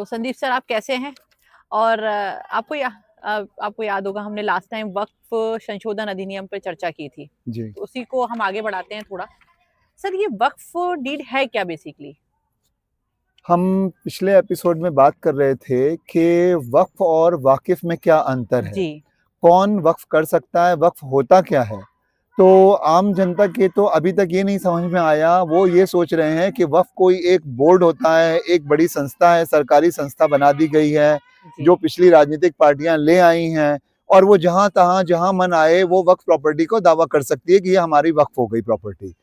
तो संदीप सर आप कैसे हैं? और आपको याद होगा हमने लास्ट टाइम वक्फ संशोधन अधिनियम पर चर्चा की थी। जी। तो उसी को हम आगे बढ़ाते हैं थोड़ा। सर ये वक्फ डीड है क्या बेसिकली? हम पिछले एपिसोड में बात कर रहे थे कि वक्फ और वाकिफ में क्या अंतर है? जी। कौन वक्फ कर सकता है? वक्फ होता क्या है? तो आम जनता के तो अभी तक ये नहीं समझ में आया, वो ये सोच रहे हैं कि वक्फ कोई एक बोर्ड होता है, एक बड़ी संस्था है, सरकारी संस्था बना दी गई है, जी। जो पिछली राजनीतिक पार्टियां ले आई हैं और वो जहाँ-तहाँ, जहाँ मन आए वो वक्फ प्रॉपर्टी को दावा कर सकती है कि ये हमारी वक्फ हो गई प्रॉपर्टी।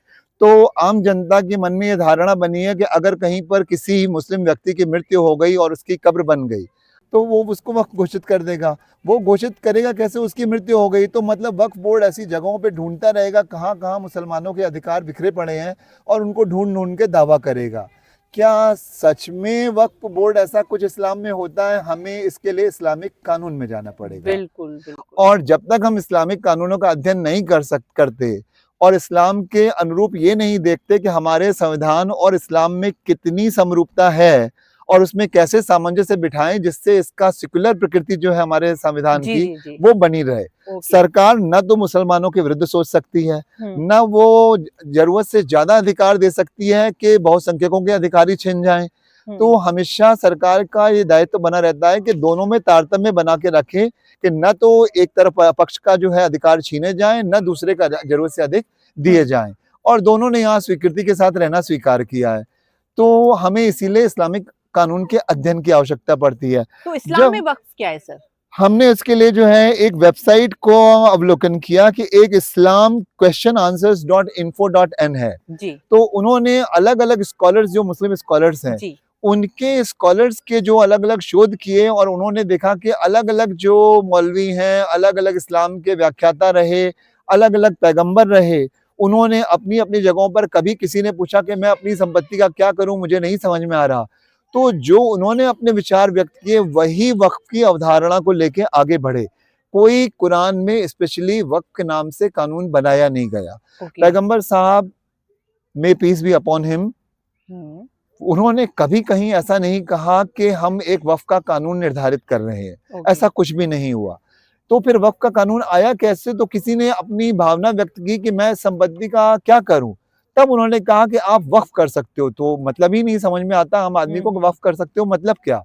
तो आम जनता के मन में ये धारणा बनी है कि अगर कहीं पर किसी मुस्लिम व्यक्ति की मृत्यु हो गई और उसकी कब्र बन गई, तो वो उसको वक्फ घोषित कर देगा। वो घोषित करेगा कैसे? उसकी मृत्यु हो गई तो मतलब वक्फ बोर्ड ऐसी जगहों पे ढूंढता रहेगा कहाँ-कहाँ मुसलमानों के अधिकार बिखरे पड़े हैं और उनको ढूंढ-ढूंढ के दावा करेगा। क्या सच में वक्फ बोर्ड ऐसा कुछ इस्लाम में होता है? हमें इसके लिए इस्लामिक कानून में जाना पड़ेगा। बिल्कुल, बिल्कुल। और जब तक हम इस्लामिक कानूनों का अध्ययन नहीं करते और इस्लाम के अनुरूप ये नहीं देखते कि हमारे संविधान और इस्लाम में कितनी समरूपता है और उसमें कैसे सामंजस्य बिठाएं जिससे इसका सेक्युलर प्रकृति जो है हमारे संविधान जी, की जी, जी। वो बनी रहे। ओके। सरकार न तो मुसलमानों के विरुद्ध सोच सकती है, न वो जरूरत से ज्यादा अधिकार दे सकती है कि बहुसंख्यकों के अधिकारी छिन जाएं। तो हमेशा सरकार का ये दायित्व बना रहता है कि दोनों में तारतम्य बना के रखे कि न तो एक तरफ पक्ष का जो है अधिकार छीने जाएं, न दूसरे का जरूरत से अधिक दिए जाएं, और दोनों ने यहाँ स्वीकृति के साथ रहना स्वीकार किया है। तो हमें इसीलिए इस्लामिक कानून के अध्ययन की आवश्यकता पड़ती है। तो इस्लाम में जब वक्फ क्या है सर? हमने इसके लिए जो है एक वेबसाइट को अवलोकन किया कि एक इस्लाम क्वेश्चन आंसर्स .info.in है। जी। तो उन्होंने अलग-अलग स्कॉलर्स, जो मुस्लिम स्कॉलर्स हैं, जी। उनके स्कॉलर्स के जो अलग-अलग शोध किए और उन्होंने देखा कि अलग-अलग जो मौलवी हैं, अलग-अलग इस्लाम के व्याख्याता रहे, अलग-अलग पैगंबर रहे, उन्होंने अपनी-अपनी जगहों पर कभी किसी ने पूछा कि मैं अपनी संपत्ति का क्या करूं, मुझे नहीं समझ में आ रहा। तो जो उन्होंने अपने विचार व्यक्त किए वही वक्फ की अवधारणा को लेके आगे बढ़े। कोई कुरान में स्पेशली वक्फ के नाम से कानून बनाया नहीं गया। ओके। पैगंबर साहब, may peace be upon him, उन्होंने कभी कहीं ऐसा नहीं कहा कि हम एक वक्फ का कानून निर्धारित कर रहे हैं। ओके। ऐसा कुछ भी नहीं हुआ। तो फिर वक्फ का कानून आया कैसे? तो किसी ने अपनी भावना व्यक्त की कि मैं संपत्ति का क्या करूं, तब उन्होंने कहा कि आप वक्फ कर सकते हो। तो मतलब ही नहीं समझ में आता हम आदमी को कि वक्फ कर सकते हो मतलब क्या?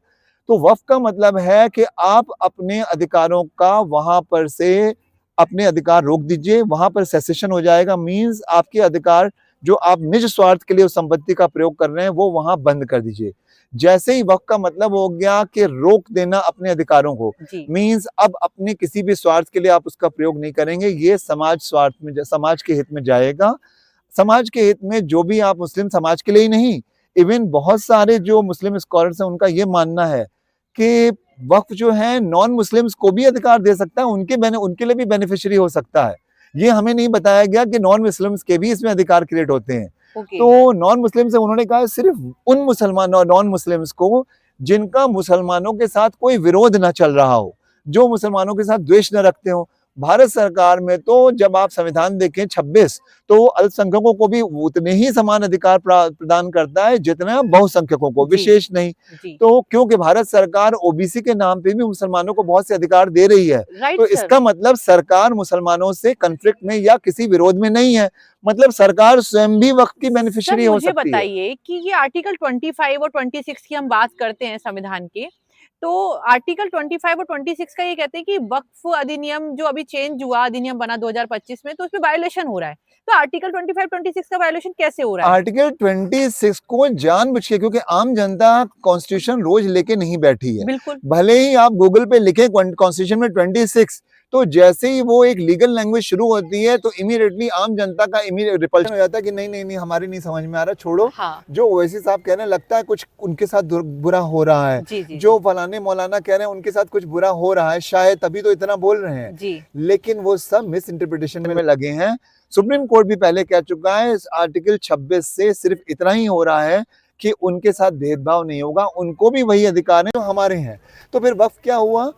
तो वक्फ का मतलब है कि आप अपने अधिकारों का वहां पर से अपने अधिकार रोक दीजिए, वहां पर सेसेशन हो जाएगा। मींस आपके अधिकार जो आप निज स्वार्थ के लिए उस संपत्ति का प्रयोग कर रहे हैं वो वहां बंद कर दीजिए। जैसे ही वक्फ का मतलब हो गया कि रोक देना अपने अधिकारों को, जी। मींस अब अपने किसी भी स्वार्थ के लिए आप उसका प्रयोग नहीं करेंगे। ये समाज स्वार्थ में, समाज के हित में जाएगा। समाज के हित में, जो भी आप मुस्लिम समाज के लिए ही नहीं, इवन बहुत सारे जो मुस्लिम स्कॉलर्स हैं उनका ये मानना है कि वक्फ जो है नॉन मुस्लिम्स को भी अधिकार दे सकता है, उनके लिए भी बेनिफिशियरी हो सकता है। ये हमें नहीं बताया गया कि नॉन मुस्लिम्स के भी इसमें अधिकार क्रिएट होते हैं। ओके। तो नॉन मुस्लिम से उन्होंने कहा सिर्फ उन मुसलमानों, नॉन मुस्लिम्स को जिनका मुसलमानों के साथ कोई विरोध न चल रहा हो, जो मुसलमानों के साथ द्वेष न रखते हो। भारत सरकार में तो जब आप संविधान देखें 26, तो अल्पसंख्यकों को भी उतने ही समान अधिकार प्रदान करता है जितना बहुसंख्यकों को, जी। विशेष नहीं। जी। तो क्योंकि भारत सरकार ओबीसी के नाम पे भी मुसलमानों को बहुत से अधिकार दे रही है, राइट तो सर। इसका मतलब सरकार मुसलमानों से कॉन्फ्लिक्ट में या किसी विरोध में नहीं है। मतलब सरकार स्वयं भी वक्फ की सर बेनिफिशियरी हो मुझे सकती है। बताइए कि ये आर्टिकल 25 और 26 की हम बात करते हैं संविधान की, तो आर्टिकल 25 और 26 का ये कहते हैं कि वक्फ अधिनियम जो अभी चेंज हुआ, अधिनियम बना 2025 में, तो उसमें वायलेशन हो रहा है। तो आर्टिकल 25-26 का वायलेशन कैसे हो रहा है? आर्टिकल 26 को जानबूझ के, क्योंकि आम जनता कॉन्स्टिट्यूशन रोज लेके नहीं बैठी है। बिल्कुल। भले ही आप गूगल पे लिखें कॉन्स्टिट्यूशन में 26, तो जैसे ही वो एक लीगल लैंग्वेज शुरू होती है तो इमीडिएटली आम जनता का इमीडिएट रिपल्शन हो जाता है कि नहीं नहीं नहीं, हमारी नहीं समझ में आ रहा, छोड़ो। हाँ। जो ओवैसी साहब कह रहे हैं लगता है कुछ उनके साथ बुरा हो रहा है, जी, जी, जो फलाने मौलाना कह रहे हैं उनके साथ कुछ बुरा हो रहा है, शायद तभी तो इतना बोल रहे हैं। जी। लेकिन वो सब मिस इंटरप्रिटेशन में लगे हैं। सुप्रीम कोर्ट भी पहले कह चुका है इस आर्टिकल 26 से सिर्फ इतना ही हो रहा है कि उनके साथ भेदभाव नहीं होगा, उनको भी वही अधिकार है जो हमारे हैं। तो फिर वक्फ क्या हुआ?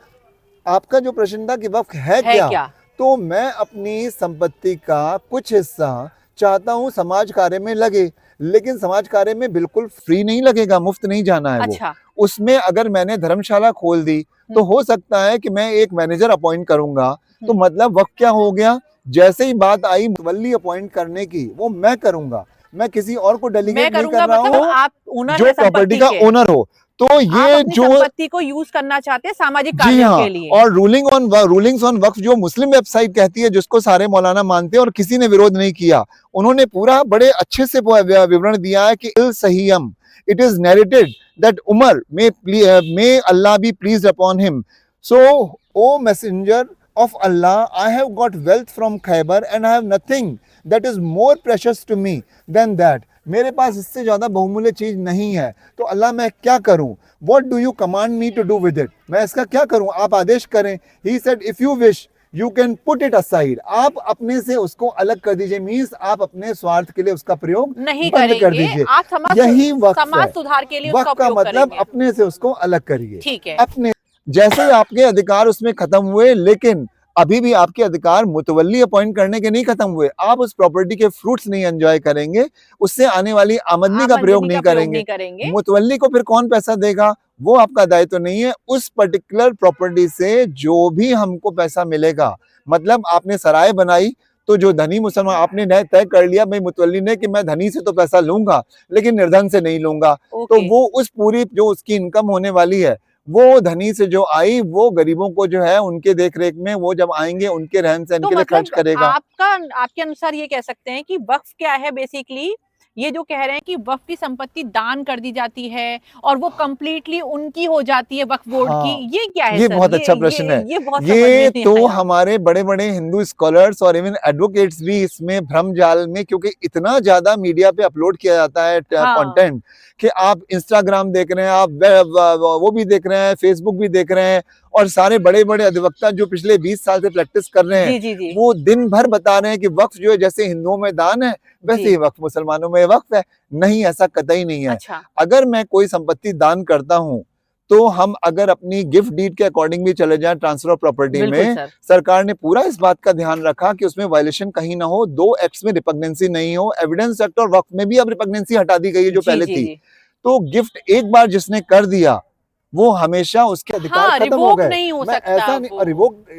आपका जो प्रश्न था कि वक्फ है क्या? क्या? तो मैं अपनी संपत्ति का कुछ हिस्सा चाहता हूँ समाज कार्य में लगे, लेकिन समाज कार्य में बिल्कुल फ्री नहीं लगेगा, मुफ्त नहीं जाना है वो। अच्छा। उसमें अगर मैंने धर्मशाला खोल दी तो हो सकता है कि मैं एक मैनेजर अपॉइंट करूंगा, तो मतलब वक्त क्या हो गया, जैसे ही बात आई मुतवल्ली अपॉइंट करने की वो मैं करूंगा, मैं किसी और को मैं डेलीगेट नहीं करूंगा कर रहा मतलब हूँ आप ओनर जो है प्रॉपर्टी संपत्ति का के। ओनर हो। तो आप ये अपनी जो संपत्ति को यूज करना चाहते हैं सामाजिक जी कार्यों हाँ, के लिए। और रूलिंग्स ऑन वक्फ जो मुस्लिम वेबसाइट कहती है, जिसको सारे मौलाना मानते हैं और किसी ने विरोध नहीं किया, उन्होंने पूरा बड़े अच्छे से विवरण दिया है कि इल सहीयम, it is narrated that Umar may Allah be pleased upon him, so O messenger of Allah, I have got wealth from Khaybar and I have nothing that is more precious to me than that. मेरे पास इससे ज्यादा बहुमूल्य चीज नहीं है, तो अल्लाह मैं क्या करूं? What do you command me to do with it? मैं इसका क्या करूं? आप आदेश करें। He said, if you wish, you can put it aside. आप अपने से उसको अलग कर दीजिए, मीन्स आप अपने स्वार्थ के लिए उसका प्रयोग नहीं बंद कर करेंगे, दीजिए। आप यही वक्फ समाज है। सुधार के लिए उसका वक्फ का उपयोग मतलब करेंगे। अपने से उसको अलग करिए। ठीक है। अपने जैसे ही आपके अधिकार उसमें खत्म हुए, लेकिन अभी भी आपके अधिकार मुतवल्ली अपॉइंट करने के नहीं खत्म हुए। आप उस प्रॉपर्टी के फ्रूट्स नहीं एंजॉय करेंगे, उससे आने वाली आमदनी का प्रयोग नहीं करेंगे। मुतवल्ली को फिर कौन पैसा देगा? वो आपका दायित्व नहीं है। उस पर्टिकुलर प्रॉपर्टी से जो भी हमको पैसा मिलेगा, मतलब आपने सराय बनाई तो जो धनी मुसलमान, आपने तय कर लिया भाई मुतवल्ली ने कि मैं धनी से तो पैसा लूंगा लेकिन निर्धन से नहीं लूंगा, तो वो उस पूरी जो उसकी इनकम होने वाली है वो धनी से जो आई वो गरीबों को जो है उनके देख रेख में वो जब आएंगे उनके रहन सहन तो के लिए खर्च करेगा। आपके अनुसार ये कह सकते हैं कि वक्फ क्या है बेसिकली, ये जो कह रहे हैं कि वक्फ की संपत्ति दान कर दी जाती है और वो कंप्लीटली उनकी हो जाती है वक्फ बोर्ड की, ये क्या है? ये सर? बहुत अच्छा प्रश्न है। ये बहुत ये तो हमारे बड़े बड़े हिंदू स्कॉलर्स और इवन एडवोकेट्स भी इसमें भ्रम जाल में, क्योंकि इतना ज्यादा मीडिया पे अपलोड किया जाता है कंटेंट कि आप इंस्टाग्राम देख रहे हैं, आप वो भी देख रहे हैं, फेसबुक भी देख रहे हैं, और सारे बड़े बड़े अधिवक्ता जो पिछले 20 साल से प्रैक्टिस कर रहे हैं जी। वो दिन भर बता रहे हैं कि वक्फ जो है जैसे हिंदुओं में दान है वैसे ही वक्फ मुसलमानों में वक्फ है। नहीं, ऐसा कतई नहीं है। अच्छा। अगर मैं कोई संपत्ति दान करता हूं तो हम अगर अपनी गिफ्ट डीड के अकॉर्डिंग भी चले जाएं ट्रांसफर ऑफ प्रॉपर्टी में, सरकार ने पूरा इस बात का ध्यान रखा कि उसमें वायलेशन कहीं ना हो, 2 एक्ट्स में रिपग्नेंसी नहीं हो। एविडेंस एक्ट और वक्फ में भी अब रिपग्नेंसी हटा दी गई है जो पहले थी। तो गिफ्ट एक बार जिसने कर दिया वो हमेशा उसके अधिकार खत्म हो गए। नहीं हो सकता ऐसा नहीं,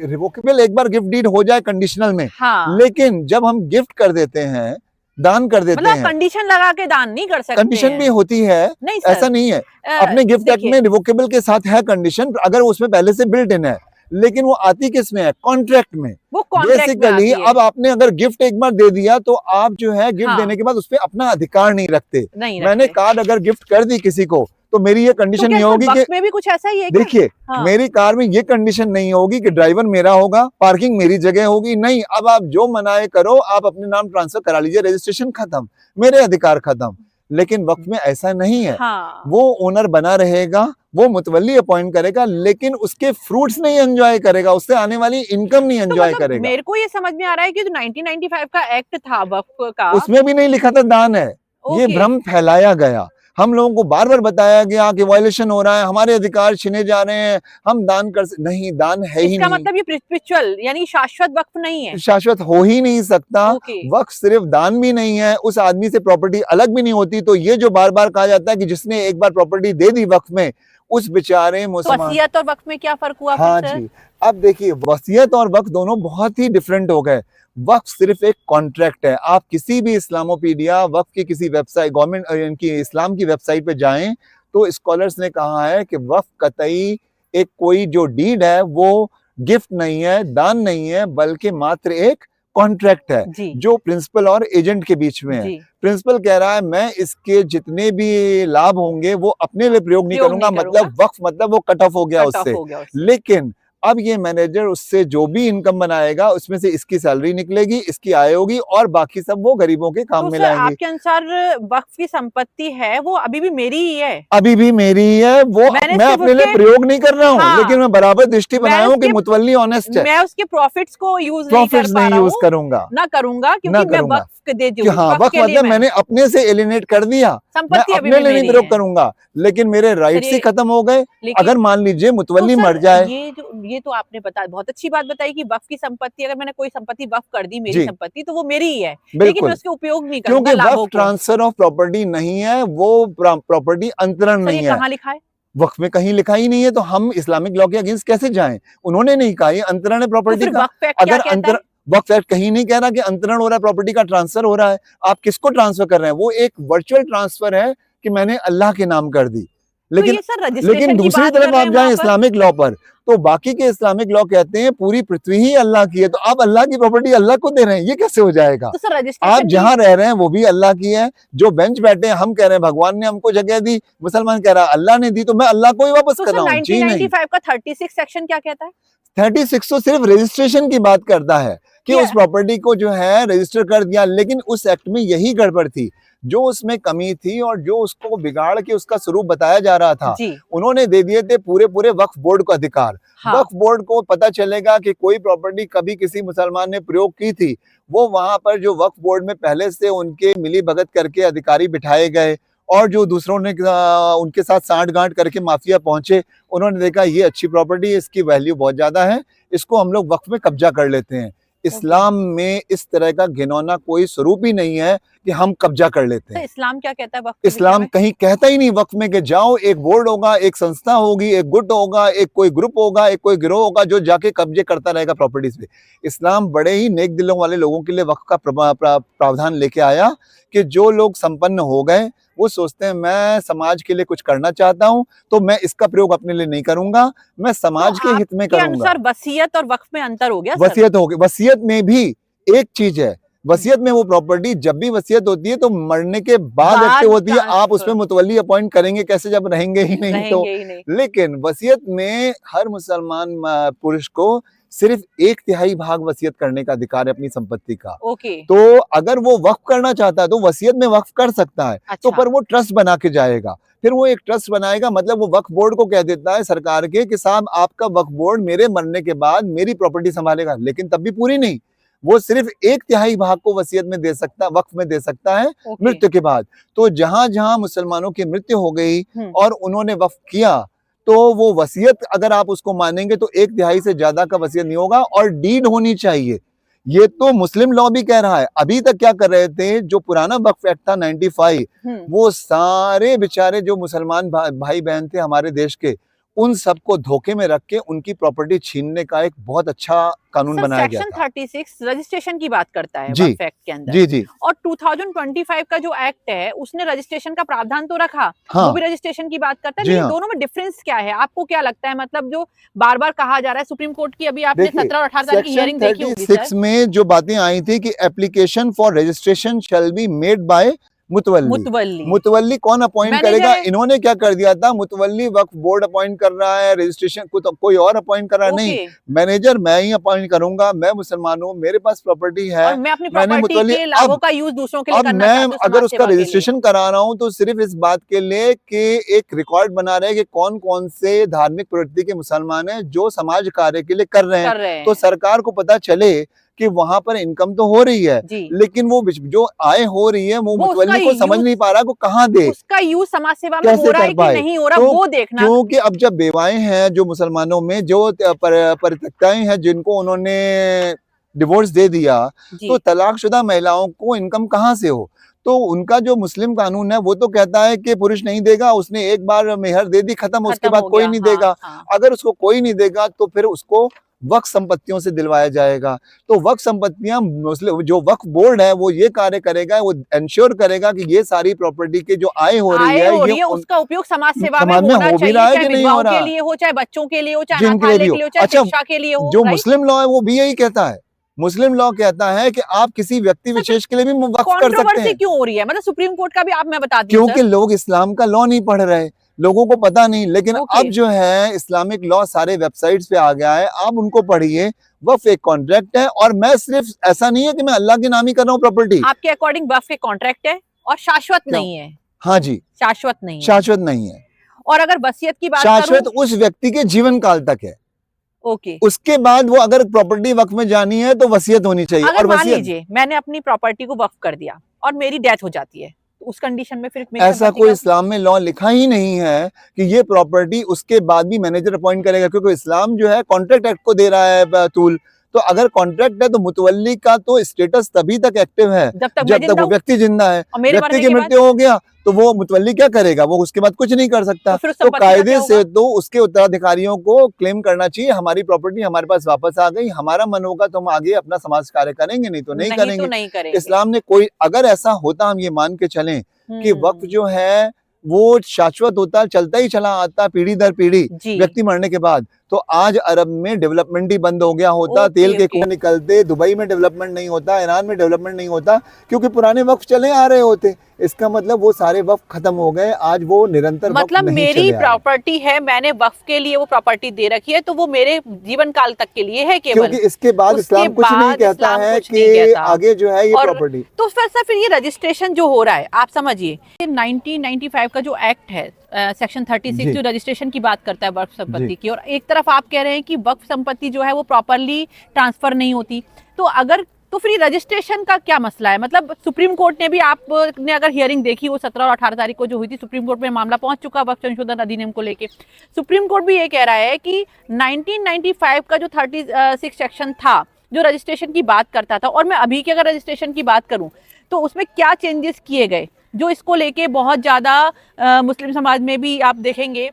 रिवोकेबल एक बार गिफ्ट डीड हो जाए कंडीशनल में, लेकिन जब हम गिफ्ट कर देते हैं, दान कर देते हैं, कंडीशन लगा के दान नहीं कर सकते। कंडीशन भी होती है, नहीं ऐसा नहीं है। अपने गिफ्ट एक्ट में रिवोकेबल के साथ है कंडीशन, अगर उसमें पहले से बिल्ट इन है, लेकिन वो आती किस में है? कॉन्ट्रैक्ट में। वो बेसिकली अब आपने अगर गिफ्ट एक बार दे दिया तो आप जो है गिफ्ट देने के बाद उस पर अपना अधिकार नहीं रखते। मैंने कार्ड अगर गिफ्ट कर दी किसी को तो मेरी ये कंडीशन नहीं होगी कि में भी कुछ ऐसा ही है। देखिए मेरी कार में ये कंडीशन नहीं होगी कि ड्राइवर मेरा होगा, पार्किंग मेरी जगह होगी। नहीं, अब आप जो मनाए करो, आप अपने नाम ट्रांसफर करा लीजिए, रजिस्ट्रेशन खत्म, मेरे अधिकार खत्म। लेकिन वक्त में ऐसा नहीं है। वो ओनर बना रहेगा, वो मुतवल्ली अपॉइंट करेगा, लेकिन उसके फ्रूट्स नहीं एंजॉय करेगा, उससे आने वाली इनकम नहीं एंजॉय करेगा। मेरे को ये समझ में आ रहा है कि जो 1995 का एक्ट था वक्फ का, उसमें भी नहीं लिखा था दान है। ये भ्रम फैलाया गया, हम लोगों को बार बार बताया गया कि वायलेशन हो रहा है, हमारे अधिकार छीने जा रहे हैं, हम दान कर नहीं, दान है ही नहीं। इसका मतलब ये परपेचुअल यानी शाश्वत वक्फ नहीं है, शाश्वत हो ही नहीं सकता। वक्फ सिर्फ दान भी नहीं है, उस आदमी से प्रॉपर्टी अलग भी नहीं होती। तो ये जो बार बार कहा जाता है कि जिसने एक बार प्रॉपर्टी दे दी वक्फ में, उस बेचारे मुसलमान। वसीयत और वक्फ में क्या फर्क हुआ? हाँ जी, अब देखिए वसीयत और वक्फ दोनों बहुत ही डिफरेंट हो गए। वक्फ सिर्फ एक कॉन्ट्रैक्ट है। आप किसी भी इस्लामोपीडिया वक्फ की किसी वेबसाइट, गवर्नमेंट इनकी इस्लाम की वेबसाइट पे जाएं तो स्कॉलर्स ने कहा है कि वक्फ कतई एक कोई जो डीड है वो गिफ्ट नहीं है, दान नहीं है, बल्कि मात्र एक कॉन्ट्रैक्ट है जो प्रिंसिपल और एजेंट के बीच में है। प्रिंसिपल कह रहा है मैं इसके जितने भी लाभ होंगे वो अपने लिए प्रयोग नहीं करूंगा, मतलब वक्फ मतलब वो कट ऑफ हो गया उससे। लेकिन अब ये मैनेजर उससे जो भी इनकम बनाएगा उसमें से इसकी सैलरी निकलेगी, इसकी आय होगी, और बाकी सब वो गरीबों के काम में लाएंगे। आपके अनुसार वक्फ की संपत्ति है वो अभी भी मेरी ही है? अभी भी मेरी ही है वो, मैं अपने लिए प्रयोग नहीं कर रहा हूँ, लेकिन मैं बराबर दृष्टि बनाया हूँ कि मुतवल्ली ऑनेस्ट है। मैं उसके प्रॉफिट्स को यूज नहीं यूज करूंगा, ना करूंगा, क्योंकि मैं वक्फ दे दूं। हाँ, वक्फ मतलब मैंने अपने से एलिनेट कर दिया, मैं अपने लिए नहीं प्रयोग करूंगा, लेकिन मेरे राइट्स ही खत्म हो गए। अगर मान लीजिए मुतवल्ली मर जाए, ये तो आपने बहुत अच्छी बात बताई कि वक्फ की संपत्ति, अगर मैंने कोई संपत्ति वक्फ कर दी, मेरी जी। संपत्ति, तो वो मेरी ही है, लेकिन बिल्कुल। मैं उसके उपयोग नहीं करूंगा क्योंकि लाभों वक्फ को। ट्रांसफर ऑफ प्रॉपर्टी नहीं है, वो प्रॉपर्टी अंतरण सर ये नहीं है। कहाँ लिखा है? वक्फ में कहीं लिखा ही नहीं है, तो हम इस्लामिक लॉ के अगेंस्ट कैसे जाएं? उन्होंने नहीं कहा, ये अंतरण है तो प्रॉपर्टी फिर का। वक्फ एक्ट क्या अगर कहता अंतरण, है? वक्फ एक्ट कहीं नहीं कह रहा कि अंतरण हो रहा है, प्रॉपर्टी का ट्रांसफर हो रहा है। आप किसको ट्रांसफर कर रहे हैं? वो एक वर्चुअल ट्रांसफर है कि मैंने अल्लाह के नाम कर दी। तो लेकिन ये सर रजिस्ट्रेशन की दूसरी बात कर तरफ रहे आप हैं जाएं वहां पर। इस्लामिक लॉ पर, तो बाकी के इस्लामिक लॉ कहते हैं पूरी पृथ्वी ही अल्लाह की है, तो आप अल्लाह की प्रॉपर्टी अल्लाह को दे रहे हैं, ये कैसे हो जाएगा? तो सर आप रजिस्ट्रेशन की जहां रह रहे हैं वो भी अल्लाह की है। जो बेंच बैठे हैं, हम कह रहे हैं भगवान ने हमको जगह दी, मुसलमान कह रहा है अल्लाह ने दी, तो मैं अल्लाह को ही वापस तो कर सर रहा हूँ। जी नहीं, 1995 का 36 सेक्शन क्या कहता है? 36 तो सिर्फ रजिस्ट्रेशन की बात करता है कि ये- उस प्रॉपर्टी को जो है रजिस्टर कर दिया, लेकिन उस एक्ट में यही गड़बड़ थी, जो उसमें कमी थी और जो उसको बिगाड़ के उसका स्वरूप बताया जा रहा था, जी उन्होंने दे दिए थे पूरे पूरे वक्फ बोर्ड को अधिकार। हाँ वक्फ बोर्ड को पता चलेगा कि कोई प्रॉपर्टी कभी किसी मुसलमान ने प्रयोग की थी, वो वहां पर जो वक्फ बोर्ड में पहले से उनके मिली भगत करके अधिकारी बिठाए गए, और जो दूसरों ने उनके साथ सांठ-गांठ करके माफिया पहुंचे, उन्होंने देखा ये अच्छी प्रॉपर्टी है, इसकी वैल्यू बहुत ज्यादा है, इसको हम लोग वक्फ में कब्जा कर लेते हैं। इस्लाम में इस तरह का घिनौना कोई स्वरूप ही नहीं है कि हम कब्जा कर लेते तो हैं। इस्लाम क्या कहता है वक्फ के विषय इस्लाम में? कहीं कहता ही नहीं वक्फ में कि जाओ, एक बोर्ड होगा, एक संस्था होगी, एक गुट होगा, एक कोई ग्रुप होगा, एक कोई गिरोह होगा जो जाके कब्जे करता रहेगा प्रॉपर्टीज पे। इस्लाम बड़े ही नेक दिलों वाले लोगों के लिए वक्फ का प्रावधान लेके आया कि जो लोग संपन्न हो गए, वो सोचते हैं मैं समाज के लिए कुछ करना चाहता हूं, तो मैं इसका प्रयोग अपने लिए नहीं करूंगा, मैं समाज के हित में आपके करूंगा। अनुसार वसीयत और वक्फ में अंतर हो गया सर? वसीयत हो गई, वसीयत में भी एक चीज है, वसीयत में वो प्रॉपर्टी जब भी वसीयत होती है तो मरने के बाद एक्टिव होती है, आप उसमें मुतवल्ली अपॉइंट करेंगे कैसे जब रहेंगे ही नहीं तो। रहेंगे ही नहीं। लेकिन वसीयत में हर मुसलमान पुरुष को सिर्फ 1/3 भाग वसीयत करने का अधिकार है अपनी संपत्ति का। ओके तो अगर वो वक्फ करना चाहता है तो वसीयत में वक्फ कर सकता है। तो अच्छा पर वो ट्रस्ट बना के जाएगा, फिर वो एक ट्रस्ट बनाएगा, मतलब वो वक्फ बोर्ड को कह देता है सरकार के कि साहब आपका वक्फ बोर्ड मेरे मरने के बाद मेरी प्रॉपर्टी संभालेगा, लेकिन तब भी पूरी नहीं, वो सिर्फ 1/3 भाग को वसीयत में दे सकता, वक्फ में दे सकता है ओके मृत्यु के बाद। तो जहां जहां मुसलमानों की मृत्यु हो गई और उन्होंने वक्फ किया, तो वो वसीयत अगर आप उसको मानेंगे तो 1/3 से ज्यादा का वसीयत नहीं होगा, और डीड होनी चाहिए। ये तो मुस्लिम लॉ भी कह रहा है। अभी तक क्या कर रहे थे, जो पुराना वक्फ एक्ट था 95, वो सारे बेचारे जो मुसलमान भाई बहन थे हमारे देश के, उन सबको धोखे में रख के उनकी प्रॉपर्टी छीनने का एक बहुत अच्छा कानून बनाया गया सेक्शन था। 36 रजिस्ट्रेशन की बात करता है जी, वक्फ एक्ट के अंदर। जी जी और 2025 का जो एक्ट है उसने रजिस्ट्रेशन का प्रावधान तो रखा, हाँ, वो भी रजिस्ट्रेशन की बात करता है, जी लेकिन हाँ। दोनों में डिफरेंस क्या है? आपको क्या लगता है? मतलब जो बार-बार कहा जा रहा है सुप्रीम कोर्ट की, अभी आपने देखिए 17 और 18 तारीख की सेक्शन हियरिंग देखी होगी 36 सर। में जो बातें आई थी कि application for registration shall be made by मुतवल्ली। मुतवल्ली मुतवल्ली कौन अपॉइंट मैनेजर करेगा? है। इन्होंने क्या कर दिया था, मुतवल्ली वक्फ बोर्ड अपॉइंट कर रहा है, रजिस्ट्रेशन को तो कोई और अपॉइंट कर रहा है, नहीं, ओके मैनेजर मैं ही अपॉइंट करूंगा, मैं मुसलमान हूँ, मेरे पास प्रॉपर्टी है, और मैं अपनी मैंने प्रॉपर्टी मुतवल्ली के लाभों का यूज दूसरों के लिए अब करना मैं चाहती हूँ, अगर समाज उसका सेवा के लिए। रजिस्ट्रेशन करा रहा हूं तो सिर्फ इस बात के लिए कि एक रिकॉर्ड बना रहे हैं कि कौन कौन से धार्मिक प्रवृत्ति के मुसलमान हैं जो समाज कार्य के लिए कर रहे हैं, तो सरकार को पता चले कि वहां पर इनकम तो हो रही है, जी लेकिन वो जो आय हो रही है वो मुतवल्ली को समझ नहीं पा रहा को कहाँ दे, उसका यूज समाज सेवा में कैसे हो रहा है कर कि पाए। नहीं हो रहा, तो वो देखना। क्योंकि अब जब बेवाएं हैं जो मुसलमानों में, जो परित्यक्ताएं हैं जिनको उन्होंने डिवोर्स दे दिया, तो तलाकशुदा महिलाओं को इनकम कहाँ से हो? तो उनका जो मुस्लिम कानून है वो तो कहता है कि पुरुष नहीं देगा, उसने एक बार मेहर दे दी, खत्म, उसके बाद कोई नहीं देगा। अगर उसको कोई नहीं देगा तो फिर उसको वक्फ संपत्तियों से दिलवाया जाएगा। तो वक्फ संपत्तियां, मुस्लिम जो वक्फ बोर्ड है वो ये कार्य करेगा, वो इंश्योर करेगा कि ये सारी प्रॉपर्टी के जो आय हो रही है ये उसका उपयोग समाज सेवा में समाज में होना हो भी रहा है चाहिए, कि चाहे नहीं हो विधवाओं रहा, के लिए हो, चाहे बच्चों के लिए हो, चाहे जिनके लिए अनाथालय भी के लिए हो। हो, चाहे अच्छा, शिक्षा के लिए हो। जो मुस्लिम लॉ है वो भी यही कहता है, मुस्लिम लॉ कहता है कि आप किसी व्यक्ति विशेष के लिए भी वक्फ कर सकते हैं। क्यों हो रही है? मतलब सुप्रीम कोर्ट का भी आप मैं बता दूं क्योंकि लोग इस्लाम का लॉ नहीं पढ़ रहे, लोगों को पता नहीं। लेकिन अब जो है इस्लामिक लॉ सारे वेबसाइट्स पे आ गया है, आप उनको पढ़िए। वक्फ एक कॉन्ट्रैक्ट है, और मैं सिर्फ ऐसा नहीं है कि मैं अल्लाह के नाम ही कर रहा हूँ प्रॉपर्टी। आपके अकॉर्डिंग वक्फ एक कॉन्ट्रैक्ट है और शाश्वत नहीं है। हाँ जी, शाश्वत नहीं है, शाश्वत नहीं है। और अगर वसीयत की बात शाश्वत उस व्यक्ति के जीवन काल तक है। ओके, उसके बाद वो अगर प्रॉपर्टी वक्फ में जानी है तो वसीयत होनी चाहिए। अगर और मान लीजिए मैंने अपनी प्रॉपर्टी को वक्फ कर दिया और मेरी डेथ हो जाती है, तो उस कंडीशन में फिर मिक्सर ऐसा भट्टी कोई का इस्लाम में लॉ लिखा ही नहीं है कि ये प्रॉपर्टी उसके बाद भी मैनेजर अपॉइंट करेगा, क्योंकि इस्लाम जो है कॉन्ट्रैक्ट एक्ट को दे रहा है टूल। तो अगर कॉन्ट्रैक्ट है तो मुतवल्ली का तो स्टेटस तभी तक एक्टिव है जब तक मैं जब तक जिंदा वो हूँ व्यक्ति जिंदा है। और मेरे व्यक्ति मरने की के बाद मृत्यु हो गया तो वो मुतवल्ली क्या करेगा, वो उसके बाद कुछ नहीं कर सकता। तो फिर उस तो संपत्ति का क्या कायदे होगा? से तो उसके उत्तराधिकारियों को क्लेम करना चाहिए, हमारी प्रॉपर्टी हमारे पास वापस आ गई, हमारा मन होगा तो हम आगे अपना समाज कार्य करेंगे, नहीं तो नहीं नहीं तो करेंगे। नहीं करेंगे। इस्लाम ने कोई, अगर ऐसा होता हम ये मान के चलें कि वक्फ जो है वो शाश्वत होता, चलता ही चला आता पीढ़ी दर पीढ़ी जी व्यक्ति मरने के बाद, तो आज अरब में डेवलपमेंट ही बंद हो गया होता। तेल के कुएं निकलते, दुबई में डेवलपमेंट नहीं होता, ईरान में डेवलपमेंट नहीं होता, क्योंकि पुराने वक्फ चले आ रहे होते। इसका मतलब वो सारे वक्फ खत्म हो गए, आज वो निरंतर वक्फ मतलब नहीं मेरी चले आ रहे। प्रॉपर्टी है, मैंने वक्फ के लिए वो प्रॉपर्टी दे रखी है, तो वो मेरे जीवन काल तक के लिए है केवल। क्योंकि इसके बाद उसके इस्लाम कुछ नहीं बाद कहता इस्लाम है कुछ नहीं कि कहता। आगे जो है ये और प्रॉपर्टी। तो फिर ये रजिस्ट्रेशन जो हो रहा है, आप समझिए 1995 का जो एक्ट है सेक्शन 36 जी। जो रजिस्ट्रेशन की बात करता है वक्फ संपत्ति जी। की, और एक तरफ आप कह रहे हैं कि वक्फ संपत्ति जो है वो प्रॉपरली ट्रांसफर नहीं होती, तो फिर ये रजिस्ट्रेशन का क्या मसला है? मतलब सुप्रीम कोर्ट ने भी, आपने अगर हियरिंग देखी वो 17 और 18 तारीख को जो हुई थी, सुप्रीम कोर्ट में मामला पहुंच चुका वक्फ संशोधन अधिनियम को लेके। सुप्रीम कोर्ट भी ये कह रहा है कि 1995 का जो 36 सेक्शन था जो रजिस्ट्रेशन की बात करता था, और मैं अभी के अगर रजिस्ट्रेशन की बात करूं तो उसमें क्या चेंजेस किए गए जो इसको लेके बहुत ज्यादा मुस्लिम समाज में भी आप देखेंगे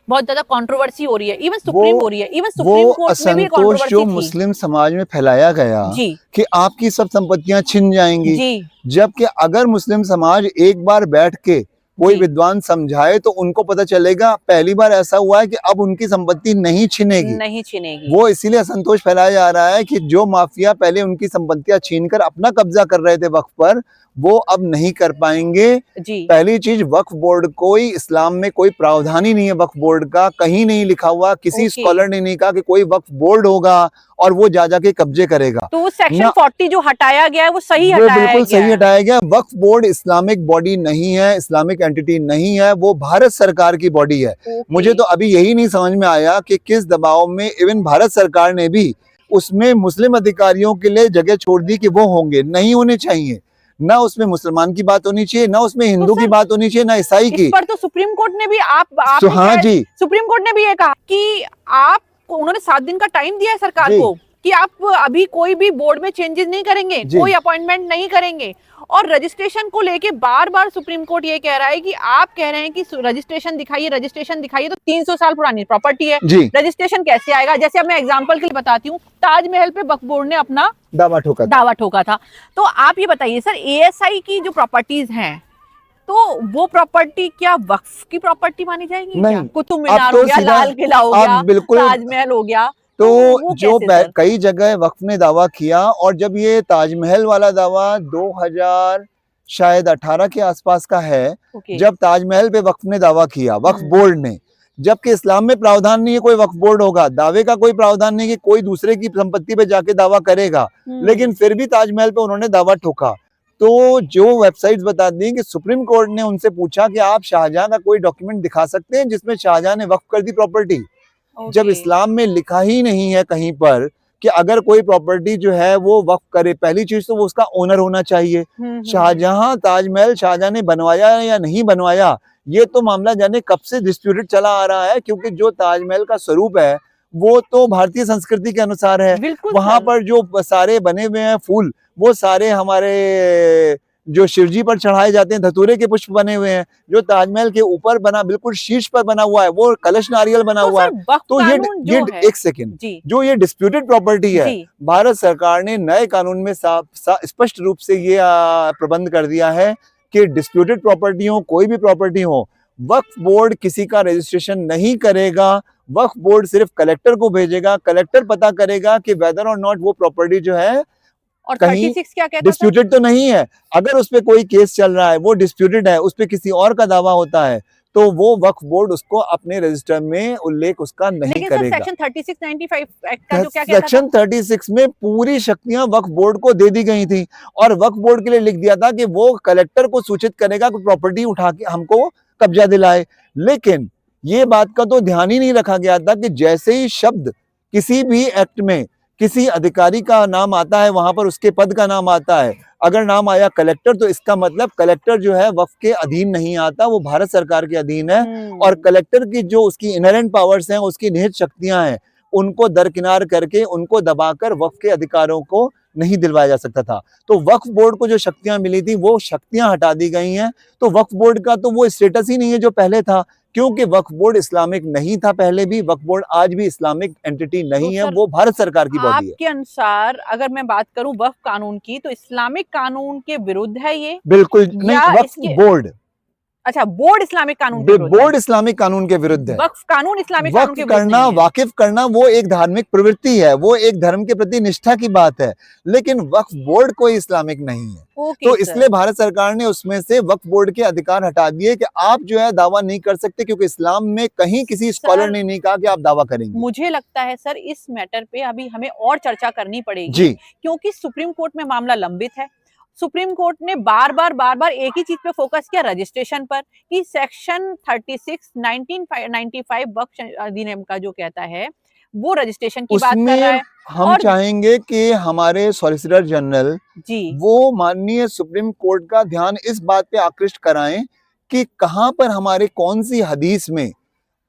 बहुत ज्यादा कंट्रोवर्सी हो रही है, इवन सुप्रीम हो रही है, इवन सुप्रीम कोर्ट में भी असंतोष कंट्रोवर्सी जो थी। मुस्लिम समाज में फैलाया गया जी कि आपकी सब संपत्तियां छिन जाएंगी, जी जबकि अगर मुस्लिम समाज एक बार बैठ के कोई जी विद्वान समझाए तो उनको पता चलेगा, पहली बार ऐसा हुआ है कि अब उनकी संपत्ति नहीं छिनेगी। नहीं छिनेगी। वो इसीलिए असंतोष फैलाया जा रहा है कि जो माफिया पहले उनकी संपत्तियां छीनकर अपना कब्जा कर रहे थे वक्फ पर, वो अब नहीं कर पाएंगे। जी पहली चीज, वक्फ बोर्ड कोई इस्लाम में कोई प्रावधान ही नहीं है वक्फ बोर्ड का, कहीं नहीं लिखा हुआ, किसी ओके। स्कॉलर ने नहीं कहा कि कोई वक्फ बोर्ड होगा और वो जा के कब्जे करेगा। तो वो सेक्शन ना- 40 जो हटाया गया है वो सही वो हटाया बिल्कुल गया सही है। हटाया गया। वक्फ बोर्ड इस्लामिक बॉडी नहीं है, इस्लामिक एंटिटी नहीं है, वो भारत सरकार की बॉडी है। ओके। मुझे तो अभी यही नहीं समझ में आया कि किस दबाव में इवन भारत सरकार ने भी उसमें मुस्लिम अधिकारियों के लिए जगह छोड़ दी कि वो होंगे, नहीं होने चाहिए। ना उसमें मुसलमान की बात होनी चाहिए, ना उसमें हिंदू की सर, बात होनी चाहिए, ना ईसाई इस की। पर तो सुप्रीम कोर्ट ने भी तो हाँ जी, सुप्रीम कोर्ट ने भी ये कहा कि आप, उन्होंने 7 दिन का टाइम दिया है सरकार जी। को कि आप अभी कोई भी बोर्ड में चेंजेस नहीं करेंगे, जी। कोई अपॉइंटमेंट नहीं करेंगे। और रजिस्ट्रेशन को लेके बार बार सुप्रीम कोर्ट ये कह रहा है कि आप कह रहे हैं कि रजिस्ट्रेशन दिखाइए, तो 300 साल पुरानी प्रॉपर्टी है, जी। रजिस्ट्रेशन कैसे आएगा? जैसे अब मैं एग्जांपल के लिए बताती हूँ, ताजमहल पे वक्फ बोर्ड ने अपना दावा ठोका था। तो आप ये बताइए सर, एएसआई की जो प्रॉपर्टीज हैं, तो वो प्रॉपर्टी क्या वक्फ की प्रॉपर्टी मानी जाएगी? नहीं। क्या कुतुब अब मीनार तो हो गया, सीधा- लाल किला हो अब गया, बिल्कुल- ताजमहल हो गया, तो वो जो कैसे सर? कई जगह वक्फ ने दावा किया, और जब ये ताजमहल वाला दावा 2000 शायद 18 के आसपास का है, ओके। जब ताजमहल पे वक्फ ने दावा किया, वक्फ बोर्ड ने, जबकि इस्लाम में प्रावधान नहीं है कोई वक्फ बोर्ड होगा, दावे का कोई प्रावधान नहीं कि कोई दूसरे की संपत्ति पे जाके दावा करेगा, लेकिन फिर भी ताजमहल पे उन्होंने दावा ठोका। तो जो वेबसाइट्स बताती हैं कि सुप्रीम कोर्ट ने उनसे पूछा कि आप शाहजहां का कोई डॉक्यूमेंट दिखा सकते हैं जिसमें शाहजहां ने वक्फ कर दी प्रॉपर्टी, जब ओके। इस्लाम में लिखा ही नहीं है कहीं पर कि अगर कोई प्रॉपर्टी जो है वो वक्फ करे, पहली चीज तो वो उसका ओनर होना चाहिए। शाहजहां, ताजमहल शाहजहां ने बनवाया या नहीं बनवाया, ये तो मामला जाने कब से डिस्प्यूटेड चला आ रहा है, क्योंकि जो ताजमहल का स्वरूप है वो तो भारतीय संस्कृति के अनुसार है। बिल्कुल वहां सर। पर जो सारे बने हुए हैं फूल, वो सारे हमारे जो शिवजी पर चढ़ाए जाते हैं धतूरे के पुष्प बने हुए हैं। जो ताजमहल के ऊपर बना, बिल्कुल शीर्ष पर बना हुआ है, वो कलश नारियल बना तो हुआ है। सर, वक्फ तो कानून जो है, एक सेकेंड, जी जो ये डिस्प्यूटेड प्रॉपर्टी है, जी भारत सरकार ने नए कानून में स्पष्ट रूप से ये प्रबंध कर दिया है कि डिस्प्यूटेड प्रॉपर्टी हो, कोई भी प्रॉपर्टी हो, वक्फ बोर्ड किसी का रजिस्ट्रेशन नहीं करेगा। वक्फ बोर्ड सिर्फ कलेक्टर को भेजेगा, कलेक्टर पता करेगा कि वेदर और नॉट वो प्रॉपर्टी जो है और कहीं 36 क्या कहता था? डिस्प्यूटेड तो नहीं है। अगर उस पे कोई केस चल रहा है, वो डिस्प्यूटेड है, उस पे किसी और का दावा होता है, तो वो वक्फ बोर्ड उसको अपने रजिस्टर में उल्लेख उसका नहीं लेकिन सर करेगा। सेक्शन 3695 एक्ट का जो क्या कहता था? सेक्शन 36 में पूरी शक्तियां वक्फ बोर्ड को दे दी गई थी, और वक्फ बोर्ड के लिए लिख दिया था कि वो कलेक्टर को सूचित करेगा कि प्रॉपर्टी उठा के हमको कब्जा दिलाए। लेकिन ये बात का तो ध्यान ही नहीं रखा गया था कि जैसे ही शब्द किसी भी एक्ट में किसी अधिकारी का नाम आता है वहां पर उसके पद का नाम आता है। अगर नाम आया कलेक्टर तो इसका मतलब कलेक्टर जो है वक्फ के अधीन नहीं आता, वो भारत सरकार के अधीन है। और कलेक्टर की जो उसकी इनहेरेंट पावर्स हैं, उसकी निहित शक्तियां हैं, उनको दरकिनार करके उनको दबाकर वक्फ के अधिकारों को नहीं दिलवाया जा सकता था। तो वक्फ बोर्ड को जो शक्तियां मिली थी वो शक्तियां हटा दी गई हैं। तो वक्फ बोर्ड का तो वो स्टेटस ही नहीं है जो पहले था, क्योंकि वक्फ बोर्ड इस्लामिक नहीं था पहले भी, वक्फ बोर्ड आज भी इस्लामिक एंटिटी नहीं है, वो भारत सरकार की बॉडी है। आपके अनुसार अगर मैं बात करूं वक्फ कानून की, तो इस्लामिक कानून के विरुद्ध है ये? बिल्कुल नहीं, वक्फ बोर्ड, अच्छा, बोर्ड इस्लामिक कानून के विरुद्ध बोर्ड इस्लामिक कानून के विरुद्ध है। वक्फ कानून इस्लामिक कानून के वक्फ करना, वाकिफ करना वो एक धार्मिक प्रवृत्ति है, वो एक धर्म के प्रति निष्ठा की बात है, लेकिन वक्फ बोर्ड कोई इस्लामिक नहीं है। तो इसलिए भारत सरकार ने उसमें से वक्फ बोर्ड के अधिकार हटा दिए कि आप जो है दावा नहीं कर सकते, क्योंकि इस्लाम में कहीं किसी स्कॉलर ने नहीं कहा कि आप दावा करेंगे। मुझे लगता है सर इस मैटर पे अभी हमें और चर्चा करनी पड़ेगी जी, क्योंकि सुप्रीम कोर्ट में मामला लंबित है। सुप्रीम कोर्ट ने बार बार एक ही चीज पे फोकस किया, रजिस्ट्रेशन पर, कि सेक्शन 36 1995 वक्फ अधिनियम का जो कहता है वो रजिस्ट्रेशन की बात कर रहा है। हम चाहेंगे कि हमारे सॉलिसिटर जनरल जी वो माननीय सुप्रीम कोर्ट का ध्यान इस बात पे आकृष्ट कराएं कि कहां पर हमारे कौन सी हदीस में,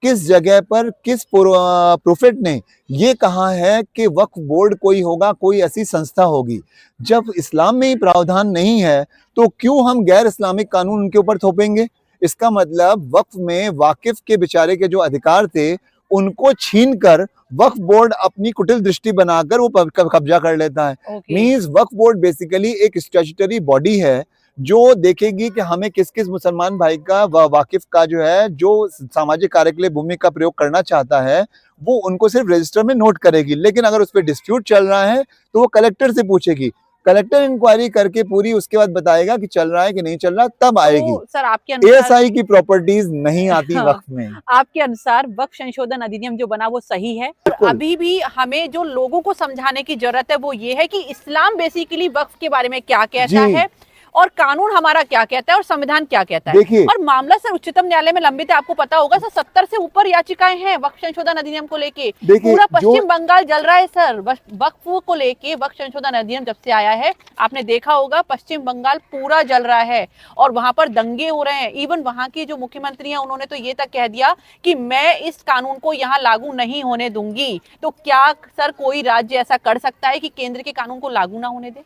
किस जगह पर, किस प्रोफेट ने ये कहा है कि वक्फ बोर्ड कोई होगा, कोई ऐसी संस्था होगी। जब इस्लाम में ही प्रावधान नहीं है तो क्यों हम गैर इस्लामिक कानून उनके ऊपर थोपेंगे? इसका मतलब वक्फ में वाकिफ के बेचारे के जो अधिकार थे उनको छीनकर वक्फ बोर्ड अपनी कुटिल दृष्टि बनाकर वो कब्जा कर लेता है। मींस वक्फ बोर्ड बेसिकली एक स्टैट्यूटरी बॉडी है जो देखेगी कि हमें किस किस मुसलमान भाई का वाकिफ का जो है, जो सामाजिक कार्य के लिए भूमि का प्रयोग करना चाहता है, वो उनको सिर्फ रजिस्टर में नोट करेगी। लेकिन अगर उस पर डिस्प्यूट चल रहा है तो वो कलेक्टर से पूछेगी, कलेक्टर इंक्वायरी करके पूरी उसके बाद बताएगा कि चल रहा है कि नहीं चल रहा, तब आएगी। सर आपके अनुसार एएसआई की प्रॉपर्टीज नहीं आती वक्फ में। आपके अनुसार वक्फ संशोधन अधिनियम जो बना वो सही है? अभी भी हमें जो लोगों को समझाने की जरूरत है वो ये है कि इस्लाम बेसिकली वक्फ के बारे में क्या कहता है और कानून हमारा क्या कहता है और संविधान क्या कहता है। और मामला सर उच्चतम न्यायालय में लंबित है, आपको पता होगा सर, 70 से ऊपर याचिकाएं हैं वक्फ संशोधन अधिनियम को लेके। पूरा पश्चिम बंगाल जल रहा है सर वक्फ को लेके। वक्फ संशोधन अधिनियम जब से आया है आपने देखा होगा पश्चिम बंगाल पूरा जल रहा है और वहां पर दंगे हो रहे हैं। इवन वहां की जो मुख्यमंत्री हैं उन्होंने तो ये तक कह दिया कि मैं इस कानून को यहाँ लागू नहीं होने दूंगी। तो क्या सर कोई राज्य ऐसा कर सकता है कि केंद्र के कानून को लागू ना होने दे?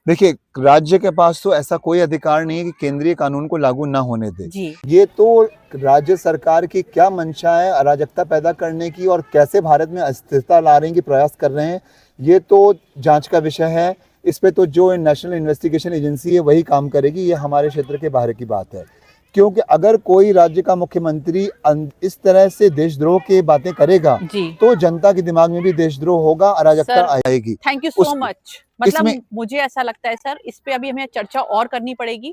देखिए, राज्य के पास तो ऐसा कोई अधिकार नहीं है कि केंद्रीय कानून को लागू ना होने दे। जी। ये तो राज्य सरकार की क्या मंशा है अराजकता पैदा करने की और कैसे भारत में अस्थिरता लाने की प्रयास कर रहे हैं, ये तो जांच का विषय है। इस पे तो जो नेशनल इन्वेस्टिगेशन एजेंसी है वही काम करेगी, ये हमारे क्षेत्र के बाहर की बात है। क्योंकि अगर कोई राज्य का मुख्यमंत्री इस तरह से देशद्रोह की बातें करेगा तो जनता के दिमाग में भी देशद्रोह होगा, अराजकता आएगी। Thank you so much. मतलब मुझे ऐसा लगता है सर इस पे अभी हमें चर्चा और करनी पड़ेगी।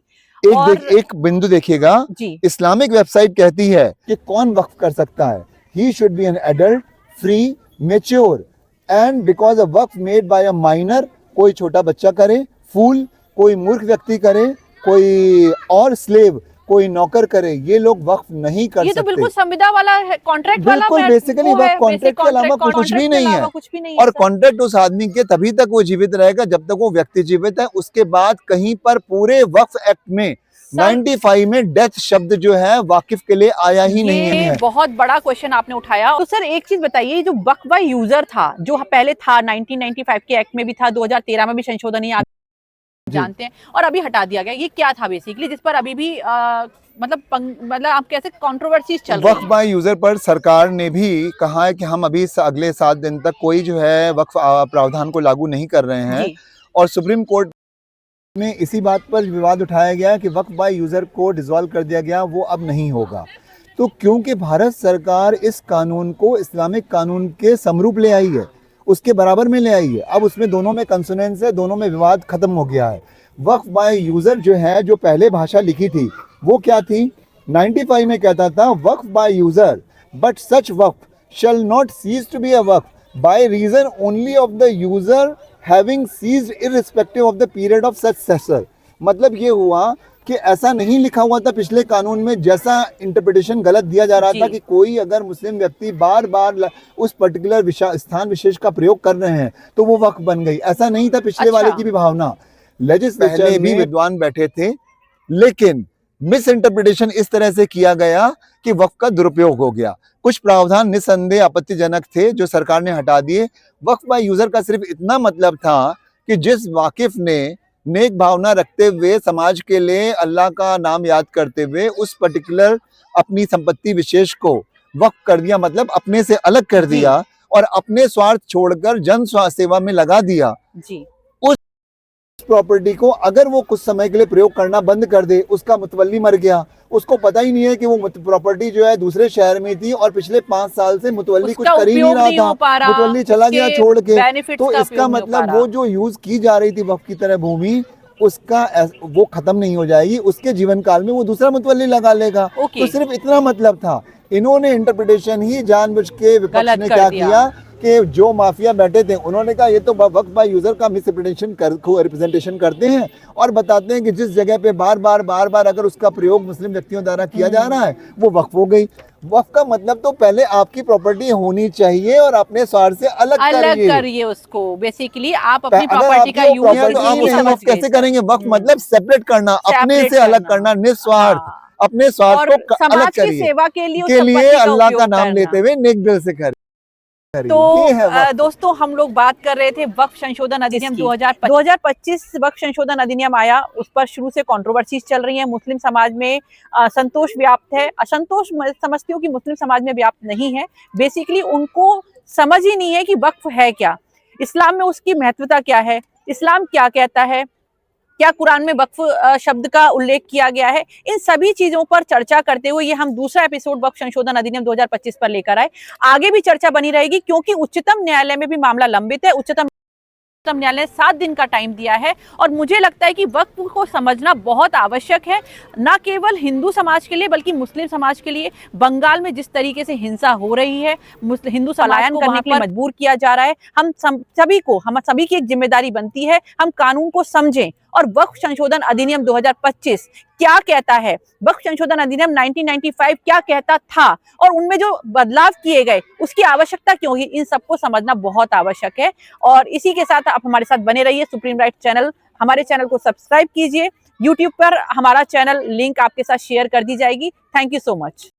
एक बिंदु देखिएगा, इस्लामिक वेबसाइट कहती है कि कौन वक्फ कर सकता है, he should be an adult, free, mature and because a Waqf made by a minor, कोई छोटा बच्चा करे, फूल कोई मूर्ख व्यक्ति करे, कोई और स्लेव कोई नौकर करे, ये लोग वक्फ नहीं कर सकते। ये तो बिल्कुल संविदा वाला है, कॉन्ट्रैक्ट वाला। बिल्कुल बेसिकली वक्फ कॉन्ट्रैक्ट के अलावा कुछ भी नहीं है। और कॉन्ट्रैक्ट उस आदमी के तभी तक वो जीवित रहेगा जब तक वो व्यक्ति जीवित है। उसके बाद कहीं पर पूरे वक्फ एक्ट में 95 में डेथ शब्द जो है वाकिफ के लिए आया ही नहीं है। बहुत बड़ा क्वेश्चन आपने उठाया। तो सर एक चीज बताइए, जो वक्फ बाय यूजर था जो पहले था 1995 के एक्ट में भी था, 2013 में भी संशोधन आप जानते हैं, और अभी हटा दिया गया, ये क्या था बेसिकली जिस पर अभी भी मतलब आप कैसे कंट्रोवर्सीज चल रही है? वक्फ बाय यूजर पर सरकार ने भी कहा है कि हम अभी अगले 7 दिन तक कोई जो है वक्फ प्रावधान को लागू नहीं कर रहे हैं। और सुप्रीम कोर्ट में इसी बात पर विवाद उठाया गया कि वक्फ बाय यूजर को डिसॉल्व कर दिया गया, वो अब नहीं होगा। तो क्योंकि भारत सरकार इस कानून को इस्लामिक कानून के समरूप ले आई है, उसके बराबर में ले आई है, अब उसमें दोनों में कंसोनेंस है, दोनों में विवाद खत्म हो गया है। वक्फ बाय यूजर जो है, जो पहले भाषा लिखी थी वो क्या थी, 95 में कहता था वक्फ बाय यूजर, बट सच वक्फ shall not cease to be a वक्फ by reason only of the user having ceased irrespective of the period of successor. मतलब ये हुआ कि ऐसा नहीं लिखा हुआ था पिछले कानून में, जैसा इंटरप्रिटेशन गलत दिया जा रहा था कि कोई अगर मुस्लिम व्यक्ति बार बार उस पर्टिकुलर स्थान विशेष का प्रयोग कर रहे हैं तो वो वक्फ बन गई। ऐसा नहीं था पिछले वाले की भी भावना। लेजिस्लेचर में भी विद्वान बैठे थे, लेकिन मिस इंटरप्रिटेशन इस तरह से किया गया कि वक्फ का दुरुपयोग हो गया। कुछ प्रावधान निस्संदेह आपत्तिजनक थे जो सरकार ने हटा दिए। वक्फ बाय यूजर का सिर्फ इतना मतलब था कि जिस वाकिफ ने नेक भावना रखते हुए समाज के लिए अल्लाह का नाम याद करते हुए उस पर्टिकुलर अपनी संपत्ति विशेष को वक्फ कर दिया, मतलब अपने से अलग कर दिया और अपने स्वार्थ छोड़कर जन सेवा में लगा दिया जी, उस प्रॉपर्टी को अगर वो कुछ समय के लिए प्रयोग करना बंद कर दे, उसका मुतवल्ली मर गया, उसको पता ही नहीं है कि वो प्रॉपर्टी जो है दूसरे शहर में थी और पिछले 5 साल से मुतवल्ली कुछ कर ही नहीं रहा था, मुतवल्ली चला गया छोड़ के, तो इसका मतलब वो जो यूज की जा रही थी वक्फ की तरह भूमि, उसका वो खत्म नहीं हो जाएगी, उसके जीवन काल में वो दूसरा मुतवल्ली लगा लेगा। तो सिर्फ इतना मतलब था। इन्होंने इंटरप्रिटेशन ही जानबूझ के विपक्ष ने क्या किया कि जो माफिया बैठे थे उन्होंने कहा ये तो वक्फ बाय यूजर का मिस रिप्रेजेंटेशन करते हैं और बताते हैं कि जिस जगह पे बार बार अगर उसका प्रयोग मुस्लिम व्यक्तियों द्वारा किया जा रहा है वो वक्फ हो गई। वक्फ का मतलब तो पहले आपकी प्रॉपर्टी होनी चाहिए और अपने स्वार्थ से अलग करिए उसको। बेसिकली आप अपनी प्रॉपर्टी का यूज कैसे करेंगे? वक्फ मतलब सेपरेट करना, अपने से अलग करना, निस्वार्थ, अपने स्वार्थ को अलग करिए, सेवा के लिए अल्लाह का नाम लेते हुए नेक दिल से करें। तो दोस्तों हम लोग बात कर रहे थे वक्फ संशोधन अधिनियम 2025 वक्फ संशोधन अधिनियम आया, उस पर शुरू से कंट्रोवर्सीज चल रही है। मुस्लिम समाज में असंतोष व्याप्त है। असंतोष समझती हूँ कि मुस्लिम समाज में व्याप्त नहीं है, बेसिकली उनको समझ ही नहीं है कि वक्फ है क्या, इस्लाम में उसकी महत्वता क्या है, इस्लाम क्या कहता है, क्या कुरान में वक्फ शब्द का उल्लेख किया गया है। इन सभी चीजों पर चर्चा करते हुए ये हम दूसरा एपिसोड वक्फ संशोधन अधिनियम 2025 पर लेकर आए। आगे भी चर्चा बनी रहेगी क्योंकि उच्चतम न्यायालय में भी मामला लंबित है। उच्चतम न्यायालय ने 7 दिन का टाइम दिया है और मुझे लगता है कि वक्फ को समझना बहुत आवश्यक है, न केवल हिंदू समाज के लिए बल्कि मुस्लिम समाज के लिए। बंगाल में जिस तरीके से हिंसा हो रही है, हिंदू समाज को करने के लिए मजबूर किया जा रहा है, हम सभी की एक जिम्मेदारी बनती है हम कानून को समझें और वक्फ संशोधन अधिनियम 2025 क्या कहता है, वक्फ संशोधन अधिनियम 1995 क्या कहता था और उनमें जो बदलाव किए गए उसकी आवश्यकता क्यों है, इन सबको समझना बहुत आवश्यक है। और इसी के साथ आप हमारे साथ बने रहिए। सुप्रीम राइट चैनल, हमारे चैनल को सब्सक्राइब कीजिए। यूट्यूब पर हमारा चैनल लिंक आपके साथ शेयर कर दी जाएगी। Thank you so much.